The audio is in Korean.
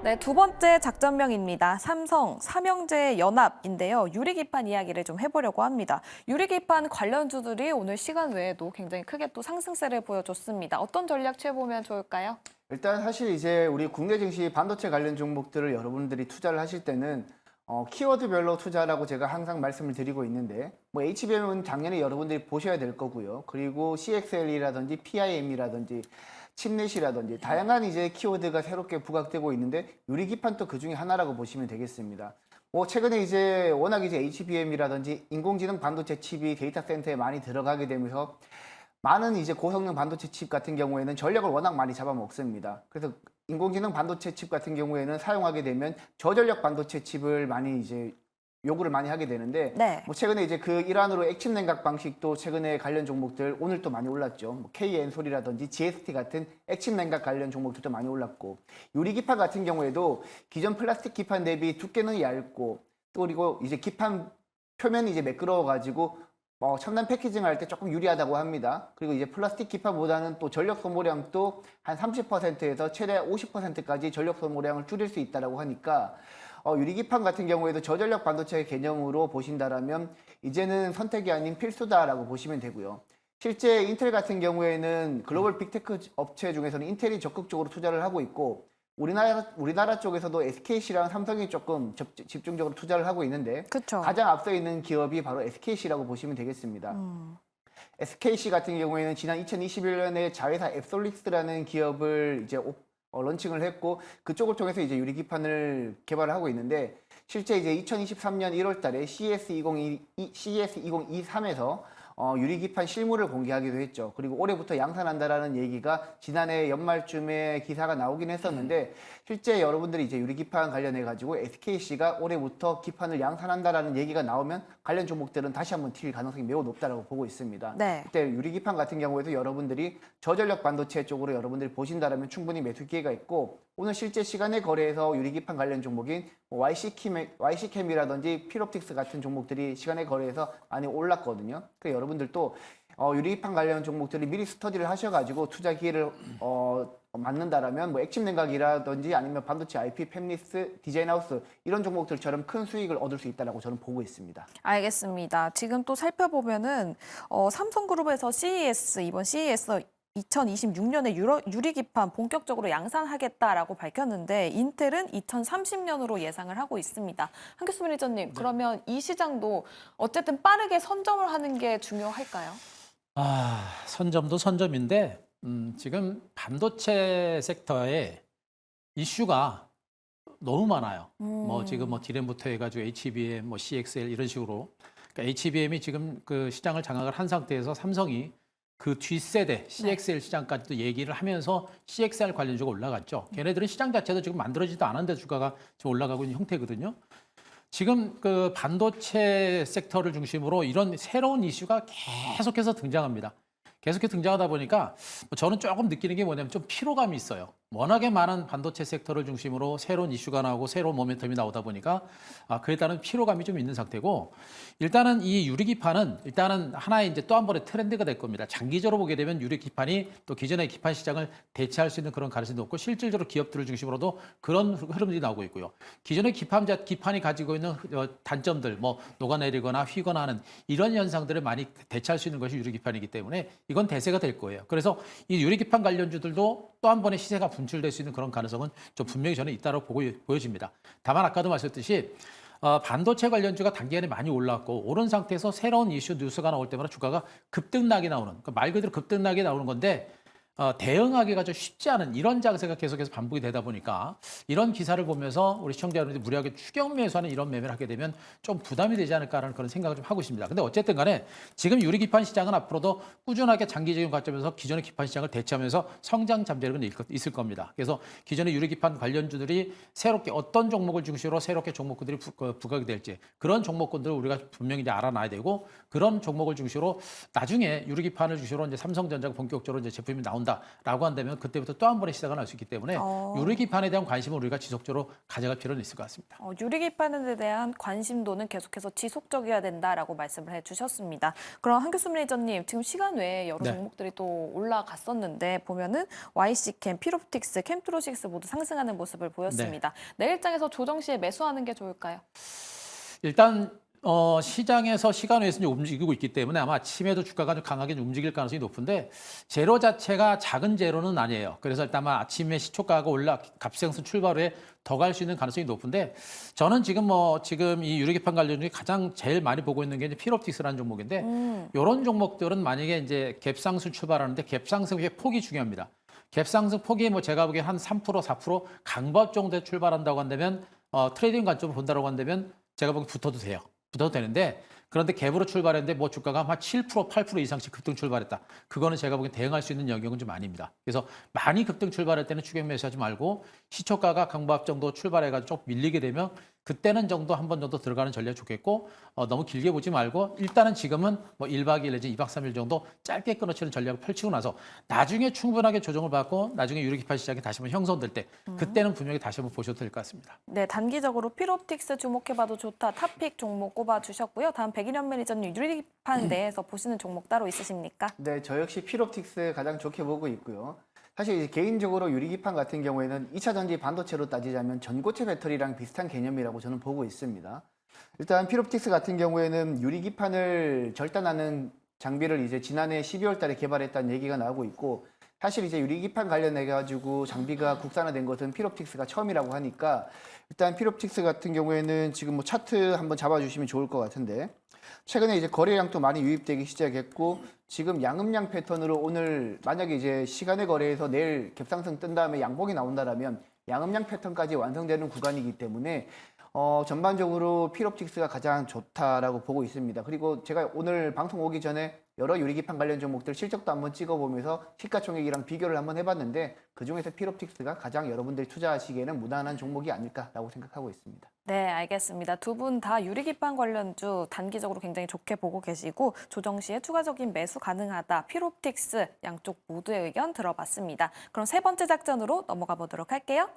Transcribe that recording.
네, 두 번째 작전명입니다. 삼성, 삼형제 연합인데요. 유리기판 이야기를 좀 해보려고 합니다. 유리기판 관련주들이 오늘 시간 외에도 굉장히 크게 또 상승세를 보여줬습니다. 어떤 전략 취해보면 좋을까요? 일단 사실 이제 우리 국내 증시 반도체 관련 종목들을 여러분들이 투자를 하실 때는 키워드별로 투자라고 제가 항상 말씀을 드리고 있는데 뭐 HBM은 당연히 여러분들이 보셔야 될 거고요. 그리고 CXL이라든지 PIM이라든지 칩넷이라든지 다양한 이제 키워드가 새롭게 부각되고 있는데 유리기판도 그 중에 하나라고 보시면 되겠습니다. 뭐 최근에 이제 워낙 이제 HBM이라든지 인공지능 반도체 칩이 데이터 센터에 많이 들어가게 되면서 많은 이제 고성능 반도체 칩 같은 경우에는 전력을 워낙 많이 잡아먹습니다. 그래서 인공지능 반도체 칩 같은 경우에는 사용하게 되면 저전력 반도체 칩을 많이 이제 요구를 많이 하게 되는데 네. 뭐 최근에 이제 그 일환으로 액침 냉각 방식도 최근에 관련 종목들 오늘 또 많이 올랐죠. 뭐 KN솔이라든지 GST 같은 액침 냉각 관련 종목들도 많이 올랐고 유리기판 같은 경우에도 기존 플라스틱 기판 대비 두께는 얇고 또 그리고 이제 기판 표면이 이제 매끄러워 가지고 첨단 패키징 할 때 조금 유리하다고 합니다. 그리고 이제 플라스틱 기판보다는 또 전력 소모량도 한 30%에서 최대 50%까지 전력 소모량을 줄일 수 있다고 하니까 유리기판 같은 경우에도 저전력 반도체 개념으로 보신다라면 이제는 선택이 아닌 필수다라고 보시면 되고요. 실제 인텔 같은 경우에는 글로벌 빅테크 업체 중에서는 인텔이 적극적으로 투자를 하고 있고 우리나라 쪽에서도 SKC랑 삼성이 조금 집중적으로 투자를 하고 있는데 그쵸. 가장 앞서 있는 기업이 바로 SKC라고 보시면 되겠습니다. SKC 같은 경우에는 지난 2021년에 자회사 앱솔릭스라는 기업을 이제 런칭을 했고 그쪽을 통해서 이제 유리기판을 개발을 하고 있는데 실제 이제 2023년 1월 달에 CES2023에서 유리기판 실물을 공개하기도 했죠. 그리고 올해부터 양산한다라는 얘기가 지난해 연말쯤에 기사가 나오긴 했었는데 실제 여러분들이 이제 유리기판 관련해 가지고 SKC가 올해부터 기판을 양산한다라는 얘기가 나오면 관련 종목들은 다시 한번 튈 가능성이 매우 높다라고 보고 있습니다. 네. 그때 유리기판 같은 경우에도 여러분들이 저전력 반도체 쪽으로 여러분들이 보신다라면 충분히 매수 기회가 있고 오늘 실제 시간의 거래에서 유리기판 관련 종목인 YC캠이라든지 필옵틱스 같은 종목들이 시간의 거래에서 많이 올랐거든요. 그래서 여러분들도 유리기판 관련 종목들이 미리 스터디를 하셔가지고 투자 기회를 맞는다라면 뭐 액침 냉각이라든지 아니면 반도체 IP, 팹리스, 디자인하우스 이런 종목들처럼 큰 수익을 얻을 수 있다라고 저는 보고 있습니다. 알겠습니다. 지금 또 살펴보면은 삼성그룹에서 CES, 이번 CES 2026년에 유리기판 본격적으로 양산하겠다라고 밝혔는데 인텔은 2030년으로 예상을 하고 있습니다. 한교수 매니저님, 그러면 이 시장도 어쨌든 빠르게 선점을 하는 게 중요할까요? 선점도 선점인데 지금 반도체 섹터에 이슈가 너무 많아요. 뭐 지금 뭐 디램부터 해가지고 HBM, 뭐 CXL 이런 식으로. 그러니까 HBM이 지금 그 시장을 장악을 한 상태에서 삼성이 그 뒷세대 CXL 시장까지도 얘기를 하면서 CXL 관련주가 올라갔죠. 걔네들은 시장 자체도 지금 만들어지지도 않은데 주가가 지금 올라가고 있는 형태거든요. 지금 그 반도체 섹터를 중심으로 이런 새로운 이슈가 계속해서 등장합니다. 계속해서 등장하다 보니까 저는 조금 느끼는 게 뭐냐면 좀 피로감이 있어요. 워낙에 많은 반도체 섹터를 중심으로 새로운 이슈가 나오고 새로운 모멘텀이 나오다 보니까 그에 따른 피로감이 좀 있는 상태고 일단은 이 유리기판은 일단은 하나의 이제 또 한 번의 트렌드가 될 겁니다. 장기적으로 보게 되면 유리기판이 또 기존의 기판 시장을 대체할 수 있는 그런 가능성이 높고 실질적으로 기업들을 중심으로도 그런 흐름들이 나오고 있고요. 기존의 기판이 가지고 있는 단점들 뭐 녹아내리거나 휘거나 하는 이런 현상들을 많이 대체할 수 있는 것이 유리기판이기 때문에 이건 대세가 될 거예요. 그래서 이 유리기판 관련주들도 또 한 번의 시세가 분출될 수 있는 그런 가능성은 좀 분명히 저는 있다고 보여집니다. 다만 아까도 말씀드렸듯이 반도체 관련주가 단기간에 많이 올랐고 오른 상태에서 새로운 이슈 뉴스가 나올 때마다 주가가 급등락이 나오는 그러니까 말 그대로 급등락이 나오는 건데 대응하기가 좀 쉽지 않은 이런 장세가 계속해서 반복이 되다 보니까 이런 기사를 보면서 우리 시청자 여러분들이 무리하게 추격 매수하는 이런 매매를 하게 되면 좀 부담이 되지 않을까라는 그런 생각을 좀 하고 있습니다. 근데 어쨌든 간에 지금 유리기판 시장은 앞으로도 꾸준하게 장기적인 관점에서 기존의 기판 시장을 대체하면서 성장 잠재력은 있을 겁니다. 그래서 기존의 유리기판 관련주들이 새롭게 어떤 종목을 중심으로 새롭게 종목군들이 부각이 될지 그런 종목군들을 우리가 분명히 이제 알아놔야 되고 그런 종목을 중심으로 나중에 유리기판을 중심으로 이제 삼성전자가 본격적으로 이제 제품이 나온다. 나온다라고 한다면 그때부터 또 한 번의 시작을 할 수 있기 때문에 유리기판에 대한 관심을 우리가 지속적으로 가져갈 필요는 있을 것 같습니다. 유리기판에 대한 관심도는 계속해서 지속적이어야 된다라고 말씀을 해주셨습니다. 그럼 한교수 매니저님, 지금 시간 외에 여러 네. 종목들이 또 올라갔었는데 보면은 YC캠, 피롭틱스, 캠트로식스 모두 상승하는 모습을 보였습니다. 내일장에서 조정 시에 매수하는 게 좋을까요? 일단 시장에서 시간 외에서 이제 움직이고 있기 때문에 아마 아침에도 주가가 좀 강하게 움직일 가능성이 높은데 제로 자체가 작은 제로는 아니에요. 그래서 일단 아마 아침에 시초가가 갑상선 출발 후에 더 갈 수 있는 가능성이 높은데 저는 지금 이 유리기판 관련 중에 가장 제일 많이 보고 있는 게 이제 필옵틱스라는 종목인데 이런 종목들은 만약에 이제 갭상승 출발하는데 갭상승의 폭이 중요합니다. 갭상승 폭이 제가 보기에 한 3%, 4% 강법 정도에 출발한다고 한다면 트레이딩 관점을 본다고 한다면 제가 보기 붙어도 돼요. 붙어도 되는데 그런데 갭으로 출발했는데 주가가 한 7%, 8% 이상씩 급등 출발했다. 그거는 제가 보기엔 대응할 수 있는 영역은 좀 아닙니다. 그래서 많이 급등 출발할 때는 추격 매수하지 말고 시초가가 강보합 정도 출발해가지고 좀 밀리게 되면 그때는 정도 한 번 정도 들어가는 전략이 좋겠고 너무 길게 보지 말고 일단은 지금은 1박 2일 내지 2박 3일 정도 짧게 끊어치는 전략을 펼치고 나서 나중에 충분하게 조정을 받고 나중에 유리기판 시장이 다시 한번 형성될 때 그때는 분명히 다시 한번 보셔도 될 것 같습니다. 네, 단기적으로 필옵틱스 주목해봐도 좋다. 탑픽 종목 꼽아주셨고요. 다음 백인현 매니저님, 유리기판 내에서 보시는 종목 따로 있으십니까? 네, 저 역시 필옵틱스 가장 좋게 보고 있고요. 사실 이제 개인적으로 유리기판 같은 경우에는 2차 전지 반도체로 따지자면 전고체 배터리랑 비슷한 개념이라고 저는 보고 있습니다. 일단 필옵틱스 같은 경우에는 유리기판을 절단하는 장비를 이제 지난해 12월 달에 개발했다는 얘기가 나오고 있고 사실 이제 유리기판 관련해 가지고 장비가 국산화된 것은 필옵틱스가 처음이라고 하니까 일단 필옵틱스 같은 경우에는 지금 차트 한번 잡아주시면 좋을 것 같은데 최근에 이제 거래량도 많이 유입되기 시작했고 지금 양음양 패턴으로 오늘 만약에 이제 시간의 거래에서 내일 갭상승 뜬 다음에 양봉이 나온다라면 양음양 패턴까지 완성되는 구간이기 때문에 전반적으로 필옵틱스가 가장 좋다라고 보고 있습니다. 그리고 제가 오늘 방송 오기 전에 여러 유리기판 관련 종목들 실적도 한번 찍어보면서 시가총액이랑 비교를 한번 해봤는데 그중에서 필옵틱스가 가장 여러분들이 투자하시기에는 무난한 종목이 아닐까라고 생각하고 있습니다. 네, 알겠습니다. 두 분 다 유리기판 관련주 단기적으로 굉장히 좋게 보고 계시고 조정 시에 추가적인 매수 가능하다. 필옵틱스 양쪽 모두의 의견 들어봤습니다. 그럼 세 번째 작전으로 넘어가 보도록 할게요.